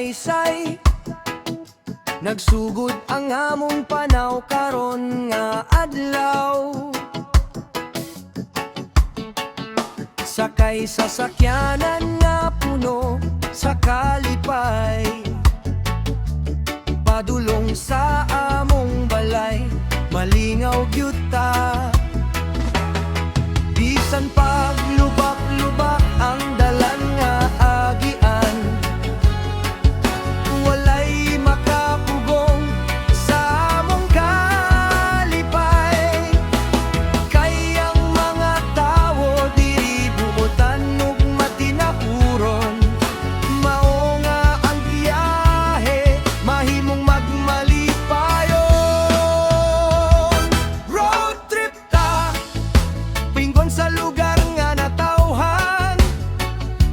magsaysay. Nagsugod ang among panaw karon nga adlaw. Sakay sa sakyanan nga puno sa kalipay, padulong sa among balay, malingaw gyud ta. Bisan pag lubak-lubak ang dalan nga agian, walay makapugong sa among kalipay. Kay ang mga tawo diri bumutan ug matinahuron, mao nga ang biyahe mahimong magmalipayon. Road trip ta, pingon sa lugar nga natawhan,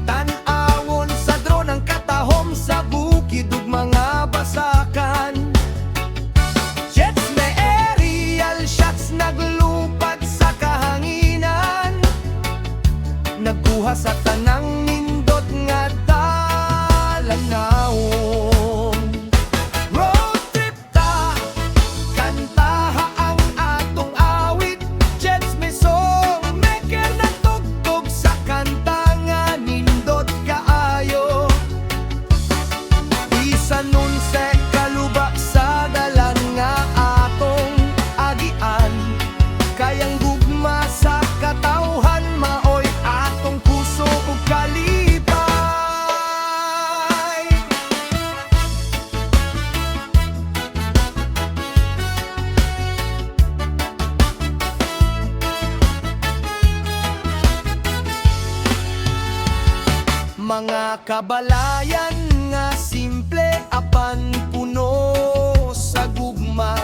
tan-awon sa drone ang katahom sa bukid ug mga basakan. Jets may aerial shots naglupad sa kahanginan, nagkuha sa tanang nindot nga dalanawon. Road trip ta, kantaha ang atong awit. Jets may song maker na tugtog sa kanta nga nindot kaayo. Bisan nun sa kalubak sa dalan nga atong agian, kayang gugma sa katawhan maoy atong puso ug kalipay. Mga kabalayan nga simple apan puno sa gugma,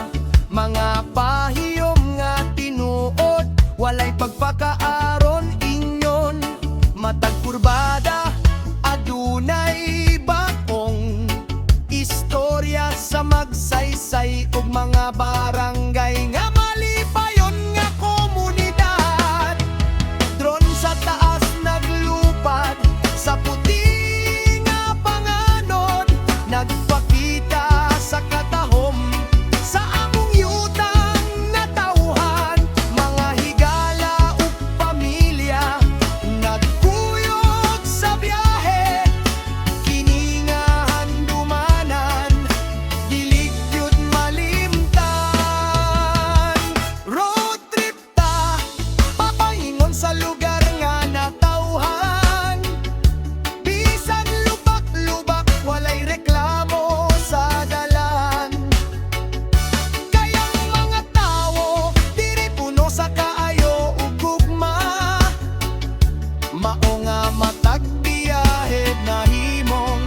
mga pahiyom nga tinuod, walay pagpakaaron inyon. Matag kurbada adunay bakong istorya sa magsaysay ug mga barangay nga malipayon nga komunidad. Drone sa taas naglupad sa puti nga panganon, nagpakita sa katahom sa among yutang natawhan. Mga higala ug pamilya nagkuyog sa biyahe, kini nga handumanan dilig gyud malimtan. Road trip ta, papaingon sa lugar nga natawhan. Bisan lubak-lubak walay reklamo sa dalan, kayang mga tawo diri puno sa kaayo ug gugma, mao nga matag biyahe nahimong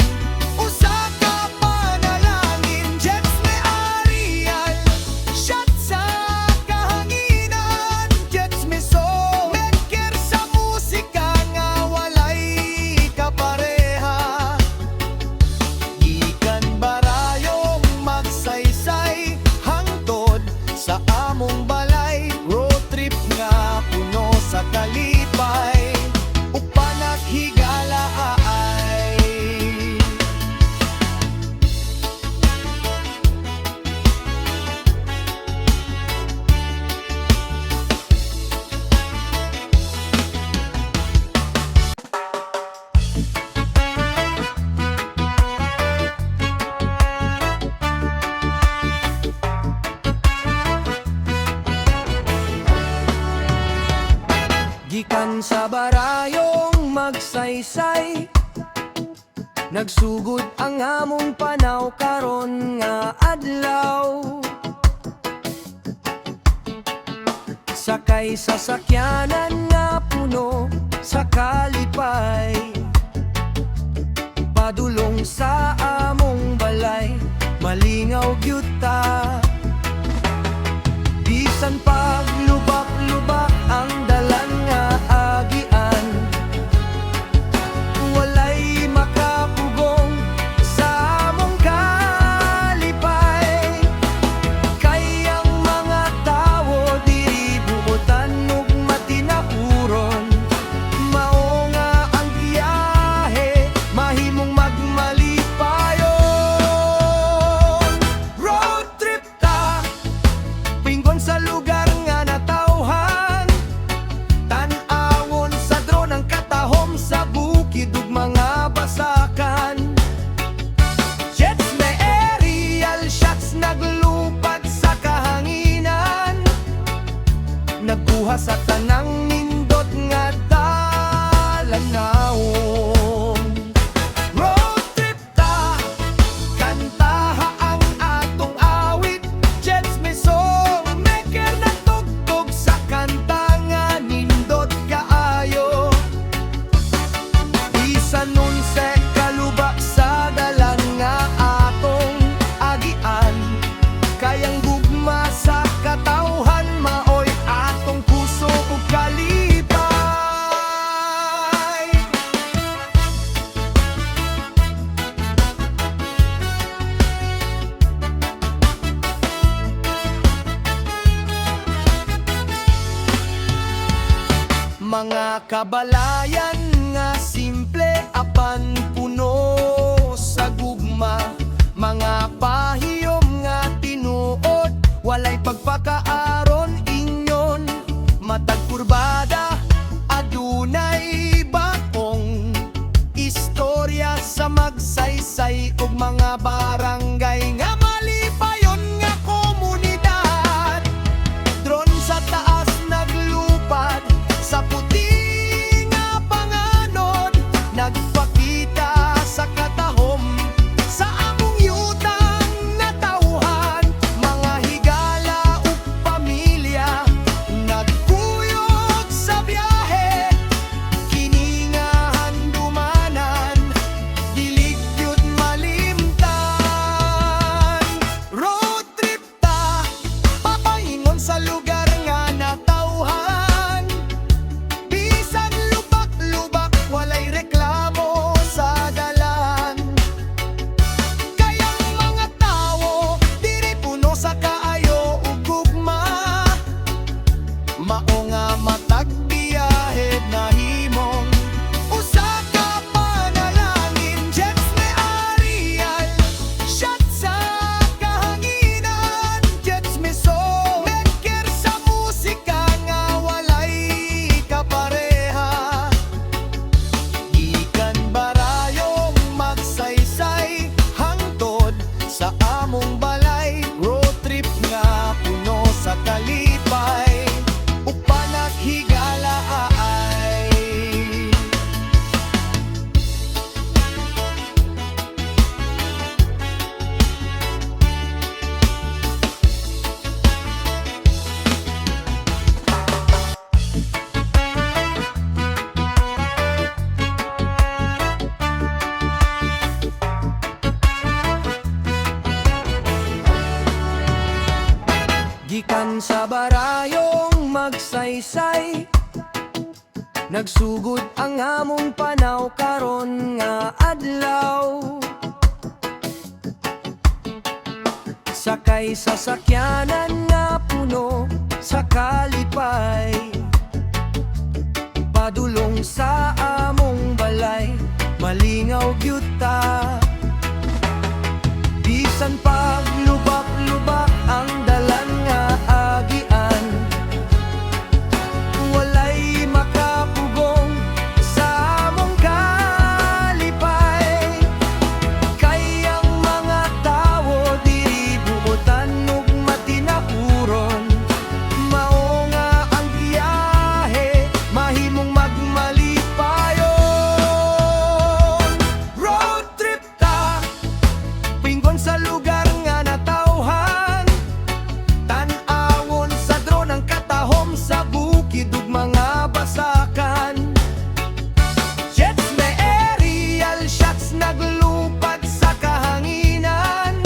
usa ka panalangin. Jets may aerial shot sa kahanginan, Jets may song maker sa musika nga walay kapareha. Gikan barayong magsaysay hangtod sa among balay, road trip nga puno sa kalipay ug panaghigala ay. Gikan sa barayong magsaysay, nagsugod ang among panaw karon nga adlaw. Sakay sa sakyanan nga puno sa kalipay, padulong sa among balay, malingaw gyud ta. Bisan pag lubak-lubak ang dalan nga agian, walay makapugong sa among kalipay. Kay ang mga tawo diri bumutan ug matinahuron, mao nga ang biyahe mahimong magmalipayon. kabalayan nga simple apan puno sa gugma, mga pahiyom nga tinuod walay pagpakaaron inyon, matag kurbada adunay bakong istorya sa magsaysay ug mga barangay nga malipayon nga komunidad. Drone sa taas naglupad sa puti nga panganod, nagpakita sa katahom sa among yutang natauhan, mga higala ug pamilya nagkuyog sa biyahe, kini nga handumanan dilig gyud malimtan. Road trip ta papaingon sa lugar nga natauhan, bisan lubak-lubak walay reklamo sa dalan, kayang mga tawo diri puno sa kaayo ug gugma, mao nga matag biyahe nahimong usa ka panalangin. Jets me Arial, shot sa kahanginan, Jets me soul maker sa musika nga walay kapareha, gikan barayong magsaysay hangtod sa among balay. Road trip nga puno sa kalipay ug panaghigalaay. Gikan sa barayong magsaysay, nagsugod ang among panaw karon nga adlaw, sakay sa sakyanan nga puno sa kalipay, padulong sa among balay, malingaw gyud ta, bisan pa lubak-lubak ang dalan nga agian, walay makapugong sa among kalipay, kayang mga tawo diri buotan ug matinahuron, mao nga ang biyahe mahimong magmalipayon. Road trip ta pingon sa lugar nga natauhan, tan-awon sa drone ang katahom sa bukid ug mga basakan, jets may aerial shots naglupad sa kahanginan,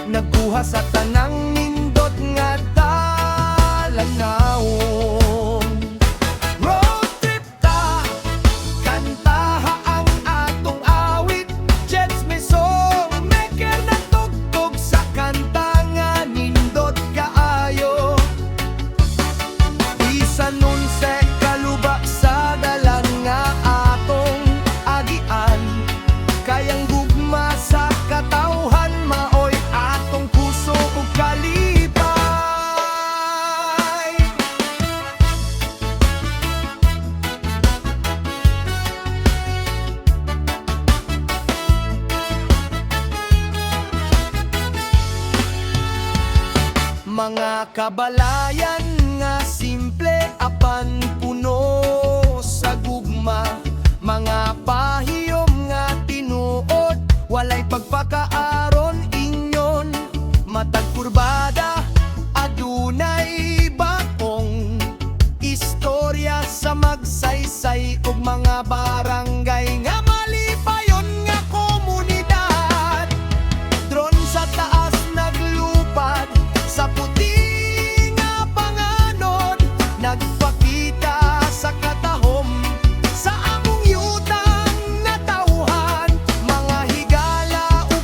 nagkuha sa tanang nindot nga dalanawon. Road trip ta kantaha ang atong awit, jets may song maker nagtugtog sa kanta nga nindot kaayo, bisan nun sa kaluba sa dalan nga atong agian, kayang gugma sa katauhan maoy atong puso ug kalipay. Mga kabalayan nga simple apan puno sa gugma, mga pahiyom nga tinuod walay pagpakaaron inyon, matag kurbada adunay bakong istorya sa magsaysay ug mga barangay nga malipayon nga komunidad. Drone sa taas naglupad sa puti nga panganod, nagpakita sa katahom sa among yutang natauhan, mga higala ug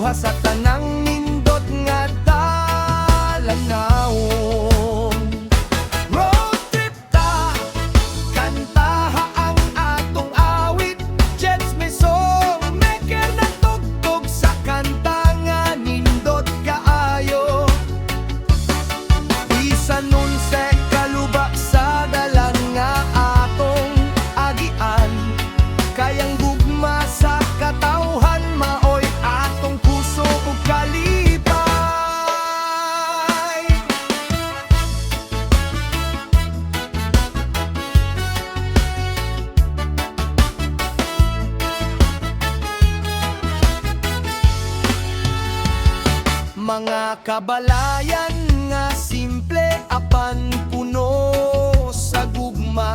Nagbuha sa tanang nindot nga dalanawon. Road trip ta, kantaha ang atong awit. Jets may song, maker na tugtog sa kanta nga nindot kaayo. Bisan nun sa kaluba sa dalan nga atong agian, kayang gugma sa katawhan maoy atong puso ug kalipay. Mga kabalayan nga simple apan puno sa gugma,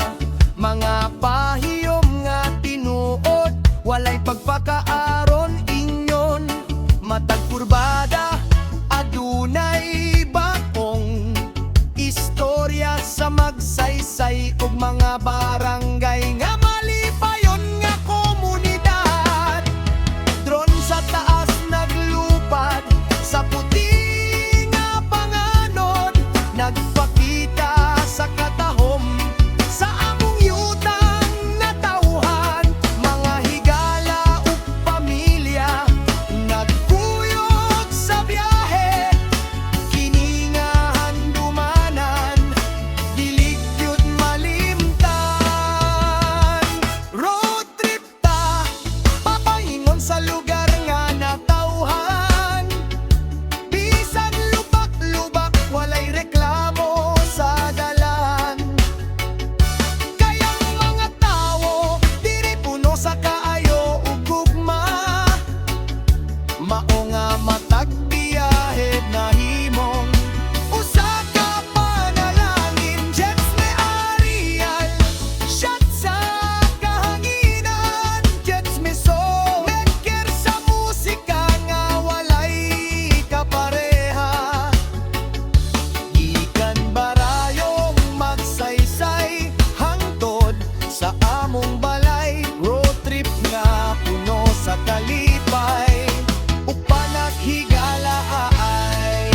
mga pahiyom nga tinuod walay pagpakaaron inyon. Matag kurbada adunay bakong istorya sa magsaysay ug mga barangay nga malipayon nga komunidad. Drone sa taas naglupad sa puti nga panganod, nagpakita sa katahom sa among yutang natauhan. Mga higala ug pamilya nagkuyog sa biyahe, kini nga handumanan dilig gyud malimtan. Road trip ta, papaingon sa lugar nga natauhan. Bisan lubak-lubak walay reklamo sa dalan, kayang mga tawo diri puno sa kaayo ug gugma. Mao nga matag biyahe na himong usa ka panalangin. Jets may Arial, shot sa kahanginan. Jets may soul, maker sa musika nga walay kapareha. Gikan barayong magsaysay hangtod sa among balay. Road trip nga puno sa kalipay ug panaghigalaay.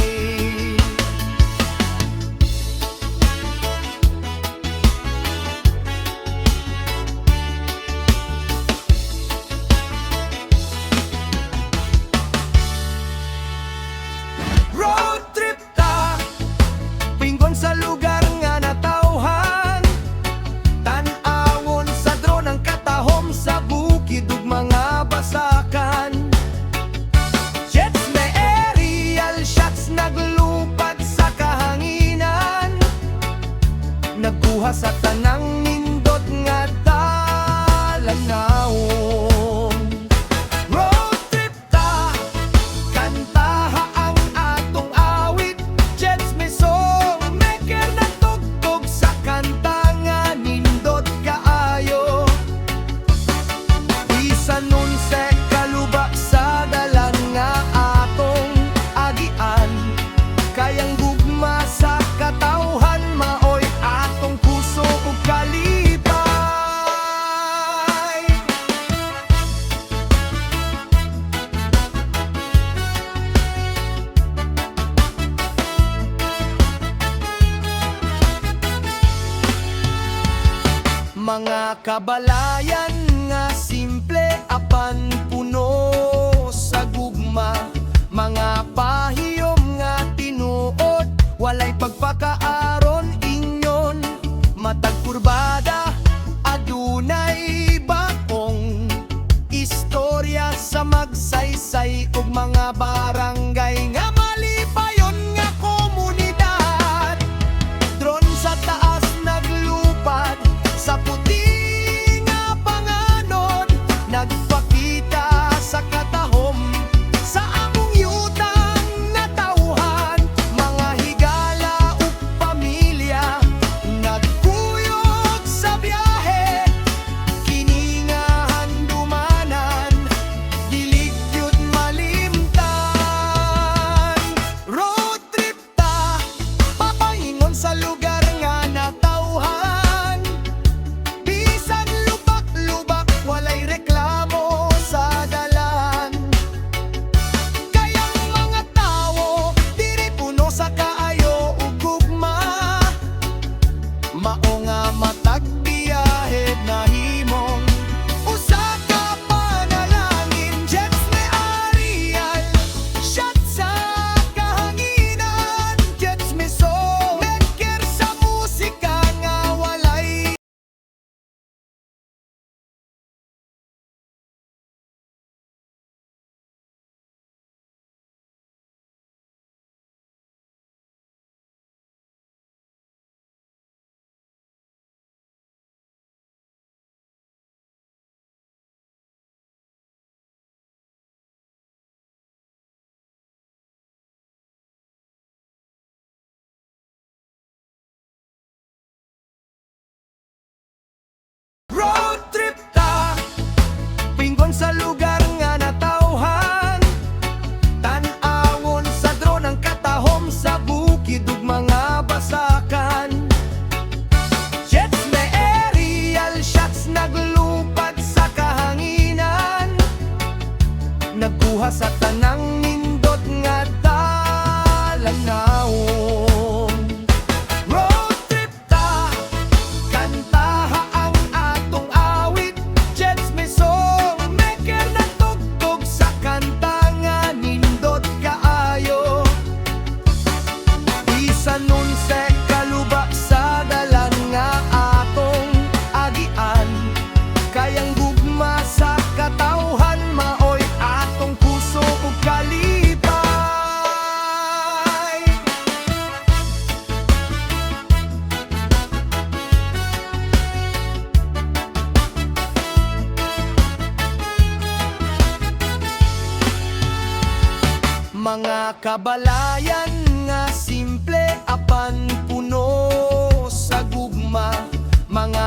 Road trip ta, pinggon sa lugar nga natauhan. Tan-awon sa drone ang katahom sa bukid ug mga basakan. Jets may aerial shots naglupad sa kahanginan, nagkuha sa tanang nindot nga dalanawon. Road trip ta, kantaha ang atong awit. Jets may song, maker na tugtog sa kanta nga nindot kaayo. Bisan nun sa kaluba sa dalan nga atong agian, kayang gugma sa katawhan maoy atong puso ug kalipay. Mga kabalayan nga simple apan puno sa gugma, mga pahiyom nga tinuod walay pagpakaaron inyon. Matag kurbada adunay bakong istorya sa magsaysay ug mga barangay nga malipayon nga komunidad. Drone sa taas naglupad sa puti nga panganod, nagpakita sa katahom sa among yutang natauhan. Mga higala ug nga matag biyahe na himong usa ka panalangin. Jets me Ariel, shot sa kahanginan. Jets me song maker sa musika nga walay road trip ta, pinggon sa lugar nga natawhan. Tan-awon sa drone ang katahom sa bukid ug mga basakan. Jets me aerial shots naglupad sa kahanginan, nagkuha sa tanang nindot nga dalanawon. Road trip ta, kantaha ang atong awit. Jets me song maker nagtugtog sa kanta nga nindot kaayo. Bisan nun sa kaluba sa dalan nga atong agian, kayang gugma sa katawhan maoy atong puso ug kalipay. Mga kabalayan nga simple apan puno sa gugma, mga